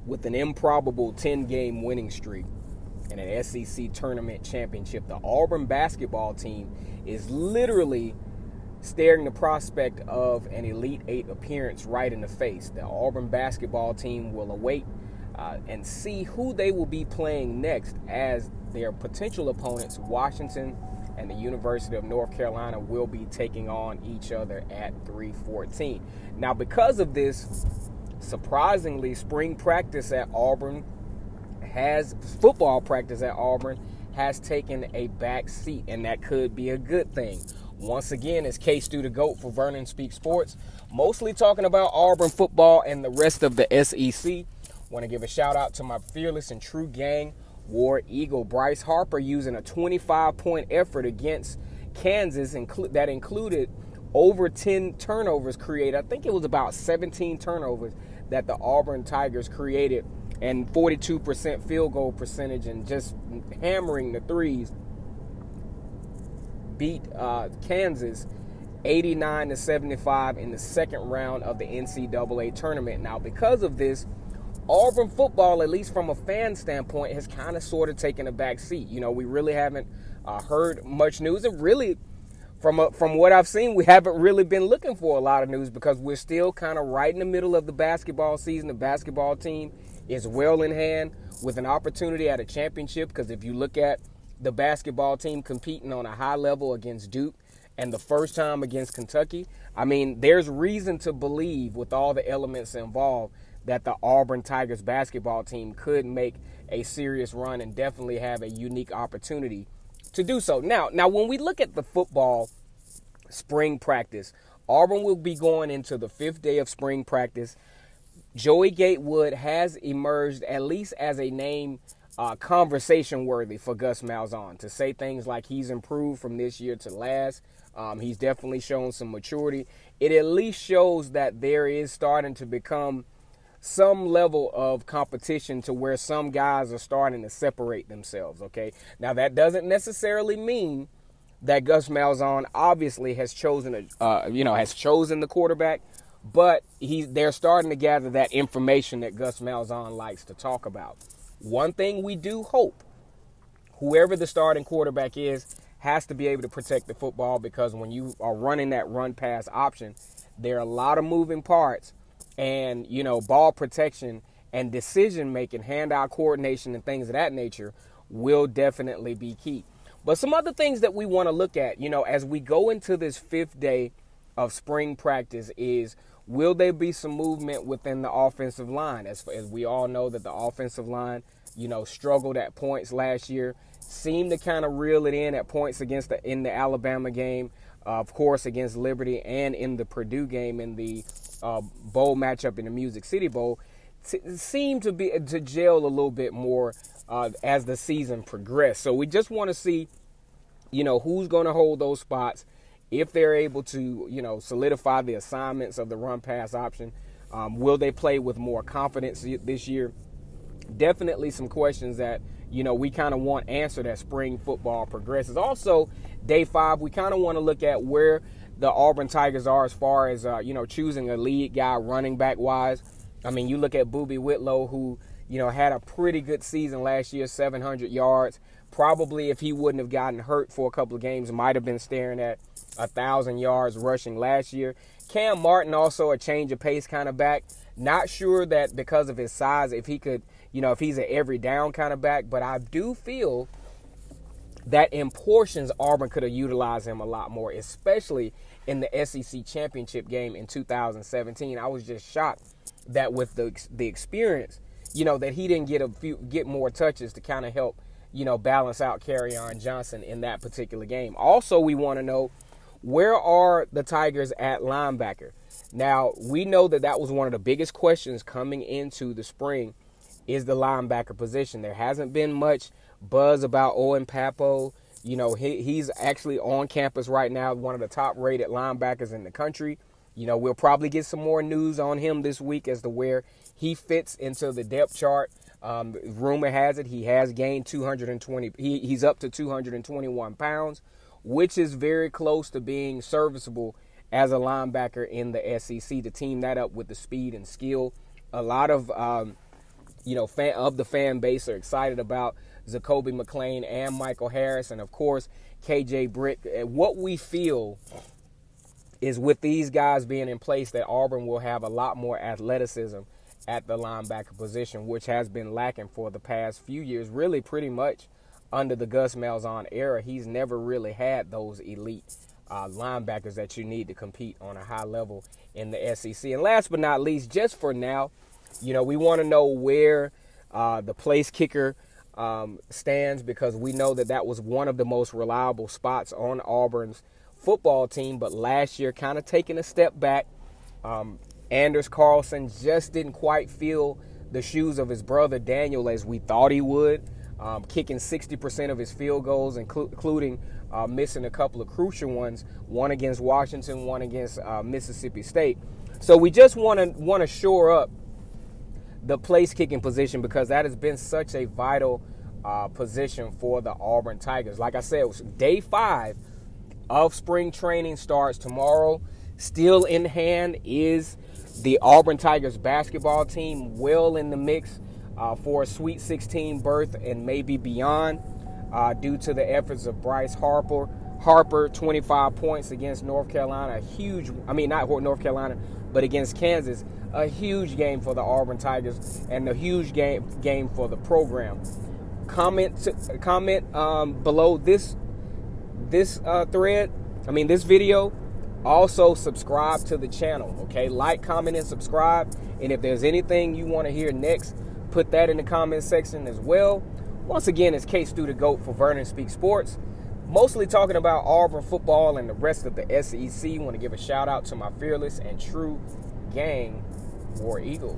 with an improbable 10-game winning streak and an SEC tournament championship, the Auburn basketball team is literally staring the prospect of an Elite Eight appearance right in the face. The Auburn basketball team will await and see who they will be playing next, as their potential opponents, Washington and the University of North Carolina, will be taking on each other at 3/14. Now, because of this, surprisingly, football practice at Auburn has taken a back seat, and that could be a good thing. Once again, it's K-Stu the GOAT for Vernon Speaks Sports, mostly talking about Auburn football and the rest of the SEC. Want to give a shout out to my fearless and true gang, War Eagle Bryce Harper, using a 25-point effort against Kansas that included over 10 turnovers created. I think it was about 17 turnovers that the Auburn Tigers created, and 42% field goal percentage, and just hammering the threes. Beat Kansas 89-75 in the second round of the NCAA tournament. Now, because of this, Auburn football, at least from a fan standpoint, has kind of sort of taken a back seat. You know, we really haven't heard much news, and really, from what I've seen, we haven't really been looking for a lot of news, because we're still kind of right in the middle of the basketball season. The basketball team is well in hand with an opportunity at a championship, because if you look at the basketball team competing on a high level against Duke and the first time against Kentucky, I mean, there's reason to believe, with all the elements involved, that the Auburn Tigers basketball team could make a serious run and definitely have a unique opportunity to do so. Now, when we look at the football spring practice, Auburn will be going into the 5th day of spring practice. Joey Gatewood has emerged, at least as a name, conversation worthy for Gus Malzahn, to say things like he's improved from this year to last. He's definitely shown some maturity. It at least shows that there is starting to become some level of competition to where some guys are starting to separate themselves, okay? Now, that doesn't necessarily mean that Gus Malzahn obviously has chosen the quarterback, but they're starting to gather that information that Gus Malzahn likes to talk about. One thing we do hope, whoever the starting quarterback is, has to be able to protect the football, because when you are running that run-pass option, there are a lot of moving parts. And, you know, ball protection and decision-making, hand-eye coordination, and things of that nature will definitely be key. But some other things that we want to look at, you know, as we go into this 5th day of spring practice is, will there be some movement within the offensive line? As we all know that the offensive line, you know, struggled at points last year, seemed to kind of reel it in at points in the Alabama game, of course, against Liberty, and in the Purdue game in the bowl matchup in the Music City Bowl, seemed to gel a little bit more as the season progressed. So we just want to see, you know, who's going to hold those spots, if they're able to, you know, solidify the assignments of the run-pass option. Will they play with more confidence this year? Definitely some questions that, you know, we kind of want answered as spring football progresses. Also, day 5, we kind of want to look at where the Auburn Tigers are as far as, you know, choosing a lead guy running back-wise. I mean, you look at Boobie Whitlow, who, you know, had a pretty good season last year, 700 yards. Probably, if he wouldn't have gotten hurt for a couple of games, might have been staring at 1,000 yards rushing last year. Cam Martin, also a change of pace kind of back. Not sure that because of his size, if he could, you know, if he's an every down kind of back. But I do feel that in portions, Auburn could have utilized him a lot more, especially in the SEC championship game in 2017. I was just shocked that with the experience, you know, that he didn't get more touches to kind of help, you know, balance out Kerryon Johnson in that particular game. Also, we want to know, where are the Tigers at linebacker? Now, we know that was one of the biggest questions coming into the spring, is the linebacker position. There hasn't been much buzz about Owen Papo. You know, he's actually on campus right now, one of the top-rated linebackers in the country. You know, we'll probably get some more news on him this week as to where he fits into the depth chart. Rumor has it he has gained 220. He's up to 221 pounds, which is very close to being serviceable as a linebacker in the SEC. To team that up with the speed and skill, a lot of of the fan base are excited about Zacoby McClain and Michael Harris, and of course KJ Britt. What we feel is with these guys being in place that Auburn will have a lot more athleticism at the linebacker position, which has been lacking for the past few years, really pretty much under the Gus Malzahn era. He's never really had those elite linebackers that you need to compete on a high level in the SEC. And last but not least, just for now, we want to know where the place kicker stands, because we know that was one of the most reliable spots on Auburn's football team, but last year kind of taking a step back. Anders Carlson just didn't quite fill the shoes of his brother Daniel as we thought he would, kicking 60% of his field goals, including missing a couple of crucial ones, one against Washington, one against Mississippi State. So we just want to shore up the place kicking position, because that has been such a vital position for the Auburn Tigers. Like I said, day 5 of spring training starts tomorrow. Still in hand is the Auburn Tigers basketball team, well in the mix for a Sweet 16 berth and maybe beyond, due to the efforts of Bryce Harper, 25 points against North Carolina. Not North Carolina, but against Kansas. A huge game for the Auburn Tigers and a huge game for the program. Comment below this this video. Also subscribe to the channel, okay? Like, comment, and subscribe. And if there's anything you want to hear next, put that in the comment section as well. Once again, it's K-Stu the GOAT for Vernon Speaks Sports. Mostly talking about Auburn football and the rest of the SEC. Want to give a shout out to my fearless and true gang, War Eagle.